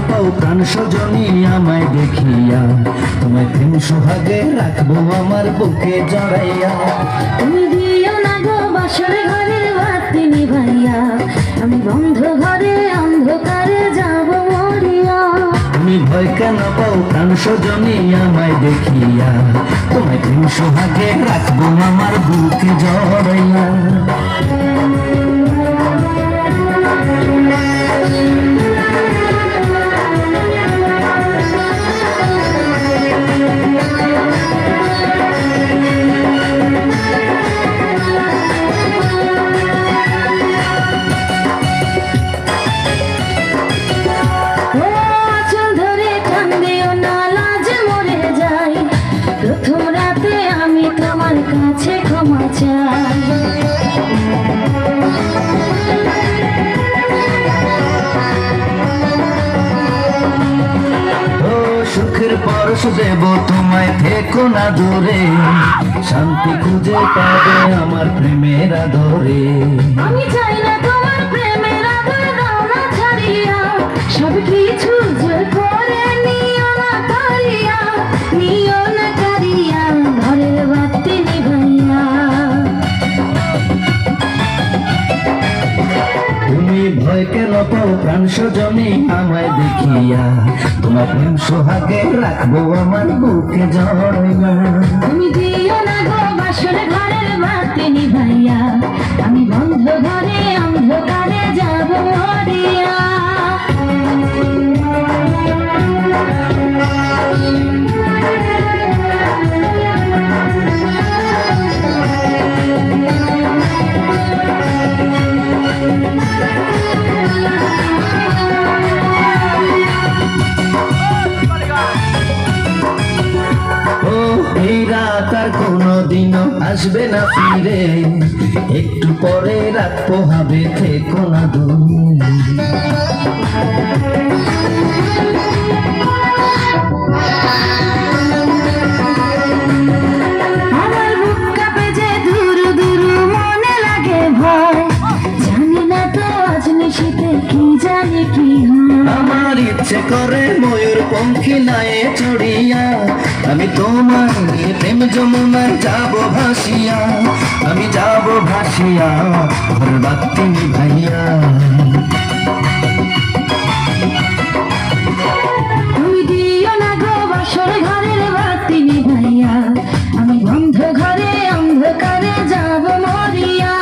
পাও প্রাণ সজনী আমায় দেখিয়া, তোমায় প্রেম সোহাগে রাখবো আমার বুকে জড়াইয়া। তুমি দিও না গো বাসর ঘরের বাতি নিভাইয়া, আমি বন্ধ ঘরে অন্ধকারে যাব মরিয়া। তুমি ভয় কেন পাও প্রাণ সজনী আমায় দেখিয়া, তোমায় প্রেম সোহাগে রাখবো আমার বুকে জড়াইয়া। প্রথম রাতে আমি তোমার কাছে ক্ষমা চাই। ও সুখের পরশ দেব তোমায়, থেকো না দূরে, শান্তি খুঁজে পাবে আমার প্রেমের আদরে। আমি চাই না তোমার প্রেমের আদর দাও না ছাড়িয়া, সব কিছু জোর করে নিও না কারিয়া, নিও না কারিয়া ঘরের বাতি নিভাইয়া। তুমি ভয় কেন পাও প্রাণ সজনী আমায় দেখিয়া, তোমার প্রেম সোহাগে রাখবো আমার বুকে জড়াইয়া। তুমি দিও না গো বাসর ঘরের বাতি নিভাইয়া, আমি বন্ধ ঘরে অন্ধকারে যাব মরিয়া। এই রাত আর কোনোদিনও আসবে না ফিরে, একটু পরে রাত পোহাবে, থেকো না দূরে। আমার বুক কাঁপে যে দূর দূর মনে লাগে ভয়, জানি না তো আজ নিশীতে কি জানি কি হয়। আমার ইচ্ছে করে ময়ূর পঙ্খী নায়ে চড়িয়া, আমি তোমার নিয়ে প্রেম যমুনায় যাব ভাসিয়া, আমি যাব ভাসিয়া ঘর বাতি নিভাইয়া। তুমি দিও না গো বাসর ঘরের বাতি নিভাইয়া, আমি বন্ধ ঘরে অন্ধকারে যাব মরিয়া।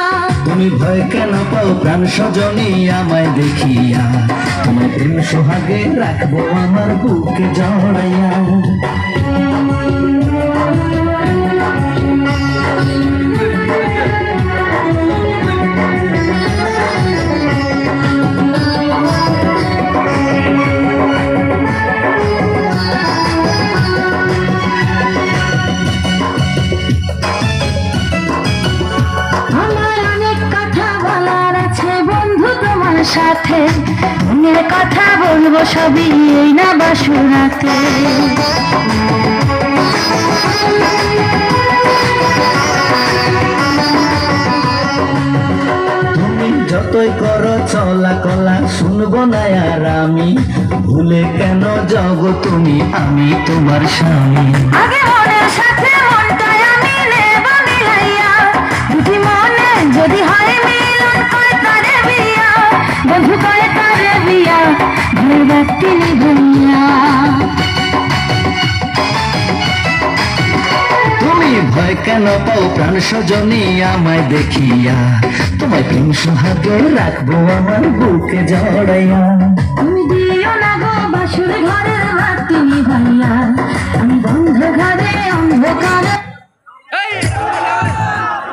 তুমি ভয় কেন পাও প্রাণ সজনী আমায় দেখিয়া, তোমায় প্রেম সোহাগে রাখবো আমার বুকে জড়াইয়া। সাথে মনের কথা বলবো সবই এই না বাসুরাতে। তুমি যতই করো চলা কলা শুনবো না আর আমি, ভুলে কেন যাও তুমি, আমি তোমার স্বামী। আগে মনের সাথে মনটাই আমি নেব মিলাইয়া, দুটি মনে যদি হয় মিলন করে তারে বিয়া, বন্ধু করে তারে বিয়া ঘরের বাতি নিভাইয়া। তুমি ভয় কেন পাও প্রাণ সজনী আমায় দেখিয়া, তোমায় প্রেম সোহাগে রাখবো আমার বুকে জড়াইয়া। তুমি দিও না গো বাসুর ঘরের বাতি নিভাইয়া, আমি বন্ধ ঘরে অন্ধকারে